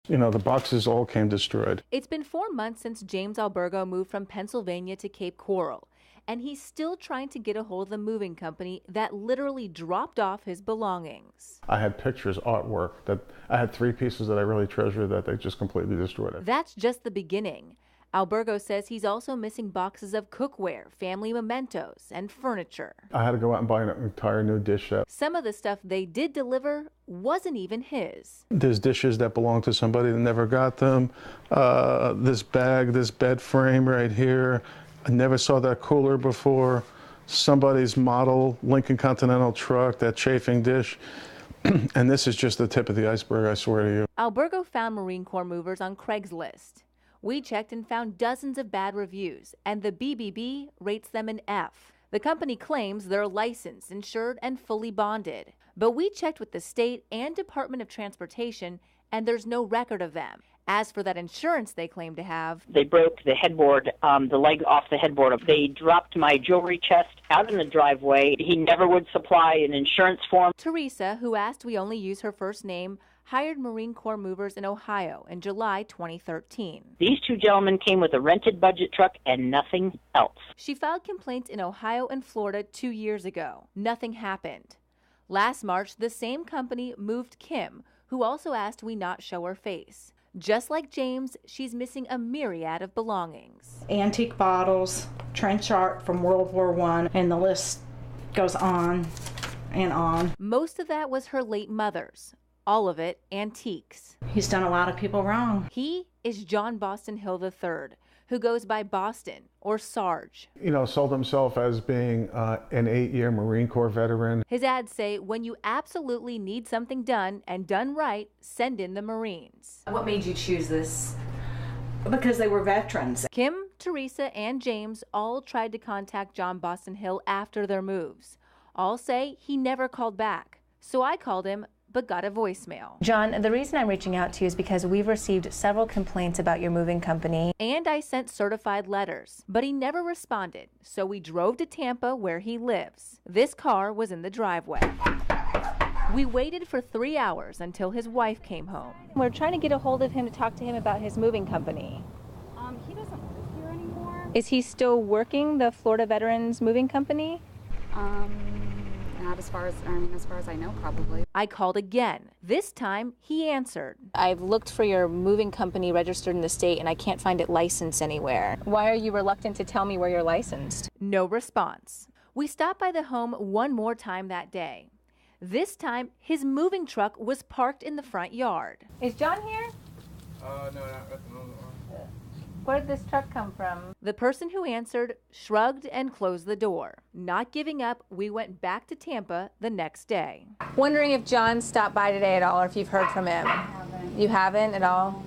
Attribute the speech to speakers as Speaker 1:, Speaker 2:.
Speaker 1: You know, the boxes all came destroyed.
Speaker 2: It's been 4 months since James Albergo moved from Pennsylvania to Cape Coral, and he's still trying to get a hold of the moving company that literally dropped off his belongings.
Speaker 1: I had pictures, artwork, that I had 3 pieces that I really treasure that they just completely destroyed it.
Speaker 2: That's just the beginning. Albergo says he's also missing boxes of cookware, family mementos, and furniture.
Speaker 1: I had to go out and buy an entire new dish set.
Speaker 2: Some of the stuff they did deliver wasn't even his.
Speaker 1: There's dishes that belong to somebody that never got them. This bag, this bed frame right here. I never saw that cooler before. Somebody's model Lincoln Continental truck, that chafing dish. And this is just the tip of the iceberg, I swear to you.
Speaker 2: Albergo found Marine Corps movers on Craigslist. We checked and found dozens of bad reviews, and the BBB rates them an F. The company claims they're licensed, insured, and fully bonded. But we checked with the state and Department of Transportation, and there's no record of them. As for that insurance they claim to have,
Speaker 3: they broke the headboard, the leg off the headboard. They dropped my jewelry chest out in the driveway. He never would supply an insurance form.
Speaker 2: Teresa, who asked we only use her first name, hired Marine Corps movers in Ohio in July 2013.
Speaker 3: These 2 gentlemen came with a rented budget truck and nothing else.
Speaker 2: She filed complaints in Ohio and Florida 2 years ago. Nothing happened. Last March, the same company moved Kim, who also asked we not show her face. Just like James, she's missing a myriad of belongings.
Speaker 4: Antique bottles, trench art from World War I, and the list goes on and on.
Speaker 2: Most of that was her late mother's. All of it antiques.
Speaker 4: He's done a lot of people wrong.
Speaker 2: He is John Boston Hill III, who goes by Boston or Sarge.
Speaker 1: You know, sold himself as being an 8-year Marine Corps veteran.
Speaker 2: His ads say, when you absolutely need something done and done right, send in the Marines.
Speaker 5: What made you choose this?
Speaker 4: Because they were veterans.
Speaker 2: Kim, Teresa, and James all tried to contact John Boston Hill after their moves. All say he never called back. So I called him, but got a voicemail.
Speaker 5: John, the reason I'm reaching out to you is because we've received several complaints about your moving company.
Speaker 2: And I sent certified letters, but he never responded, so we drove to Tampa where he lives. This car was in the driveway. We waited for 3 hours until his wife came home. We're trying to get a hold of him to talk to him about his moving company.
Speaker 6: He doesn't live here anymore.
Speaker 2: Is he still working the Florida Veterans Moving Company?
Speaker 6: Not as far as I know, probably.
Speaker 2: I called again. This time, he answered. I've looked for your moving company registered in the state, and I can't find it licensed anywhere. Why are you reluctant to tell me where you're licensed? No response. We stopped by the home one more time that day. This time, his moving truck was parked in the front yard. Is John here?
Speaker 7: No, not at the moment.
Speaker 2: Where did this truck come from? The person who answered shrugged and closed the door. Not giving up, we went back to Tampa the next day. Wondering if John stopped by today at all, or if you've heard from him.
Speaker 6: I haven't.
Speaker 2: You haven't at all?